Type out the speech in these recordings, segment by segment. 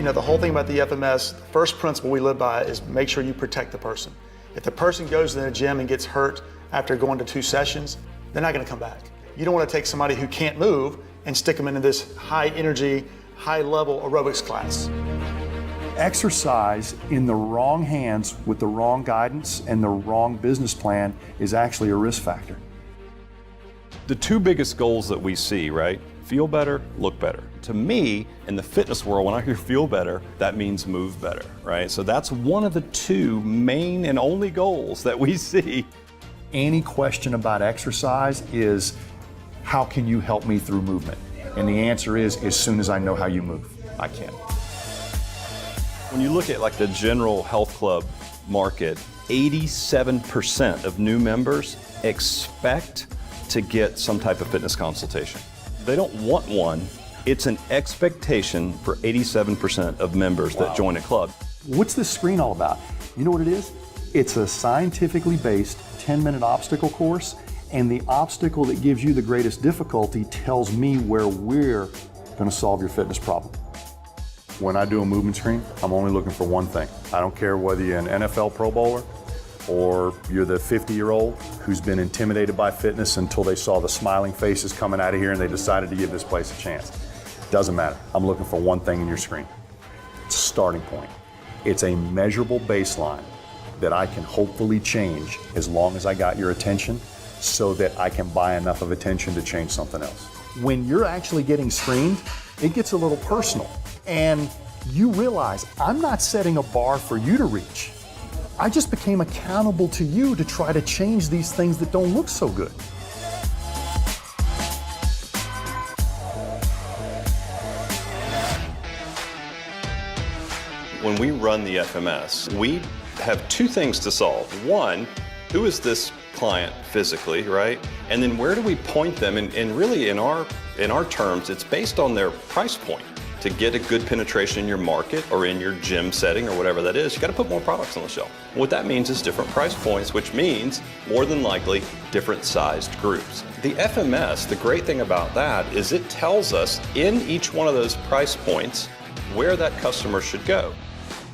You know, the whole thing about the FMS, the first principle we live by is make sure you protect the person. If the person goes to the gym and gets hurt after going to 2 sessions, they're not gonna come back. You don't wanna take somebody who can't move and stick them into this high energy, high level aerobics class. Exercise in the wrong hands with the wrong guidance and the wrong business plan is actually a risk factor. The 2 biggest goals that we see, right? Feel better, look better. To me, in the fitness world, when I hear feel better, that means move better, right? So that's one of the 2 main and only goals that we see. Any question about exercise is, how can you help me through movement? And the answer is, as soon as I know how you move, I can. When you look at like the general health club market, 87% of new members expect to get some type of fitness consultation. They don't want one. It's an expectation for 87% of members that join a club. What's this screen all about? You know what it is? It's a scientifically based 10-minute obstacle course, and the obstacle that gives you the greatest difficulty tells me where we're going to solve your fitness problem. When I do a movement screen, I'm only looking for one thing. I don't care whether you're an NFL Pro Bowler or you're the 50-year-old who's been intimidated by fitness until they saw the smiling faces coming out of here and they decided to give this place a chance. Doesn't matter. I'm looking for one thing in your screen. It's a starting point. It's a measurable baseline that I can hopefully change as long as I got your attention so that I can buy enough of attention to change something else. When you're actually getting screened, it gets a little personal. And you realize I'm not setting a bar for you to reach. I just became accountable to you to try to change these things that don't look so good. When we run the FMS, we have 2 things to solve. One, who is this client physically, right? And then where do we point them? And really in our terms, it's based on their price point. To get a good penetration in your market or in your gym setting or whatever that is, you got to put more products on the shelf. What that means is different price points, which means more than likely different sized groups. The FMS, the great thing about that is it tells us in each one of those price points where that customer should go.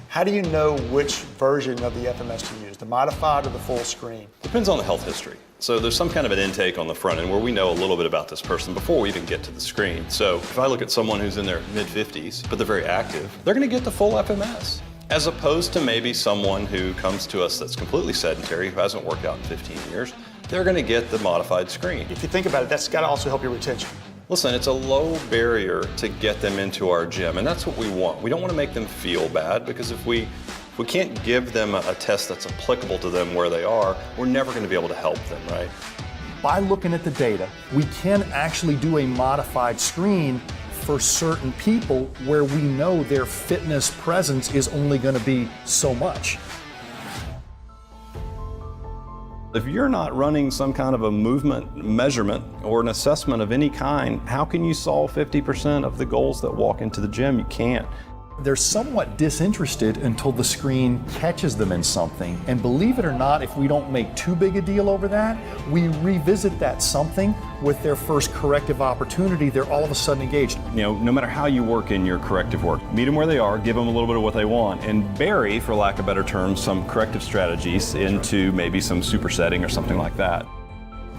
How do you know which version of the FMS to use, the modified or the full screen? Depends on the health history. So there's some kind of an intake on the front end where we know a little bit about this person before we even get to the screen. So if I look at someone who's in their mid-50s, but they're very active, they're gonna get the full FMS. As opposed to maybe someone who comes to us that's completely sedentary, who hasn't worked out in 15 years, they're gonna get the modified screen. If you think about it, that's gotta also help your retention. Listen, it's a low barrier to get them into our gym, and that's what we want. We don't want to make them feel bad, because if we can't give them a test that's applicable to them where they are, we're never going to be able to help them, right? By looking at the data, we can actually do a modified screen for certain people where we know their fitness presence is only going to be so much. If you're not running some kind of a movement measurement or an assessment of any kind, how can you solve 50% of the goals that walk into the gym? You can't. They're somewhat disinterested until the screen catches them in something. And believe it or not, if we don't make too big a deal over that, we revisit that something with their first corrective opportunity, they're all of a sudden engaged. You know, no matter how you work in your corrective work, meet them where they are, give them a little bit of what they want, and bury, for lack of better terms, some corrective strategies into maybe some supersetting or something like that.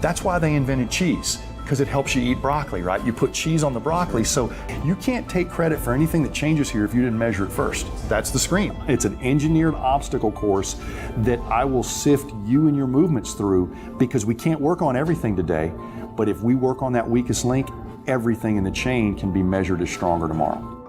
That's why they invented cheese, because it helps you eat broccoli, right? You put cheese on the broccoli, so you can't take credit for anything that changes here if you didn't measure it first. That's the screen. It's an engineered obstacle course that I will sift you and your movements through, because we can't work on everything today, but if we work on that weakest link, everything in the chain can be measured as stronger tomorrow.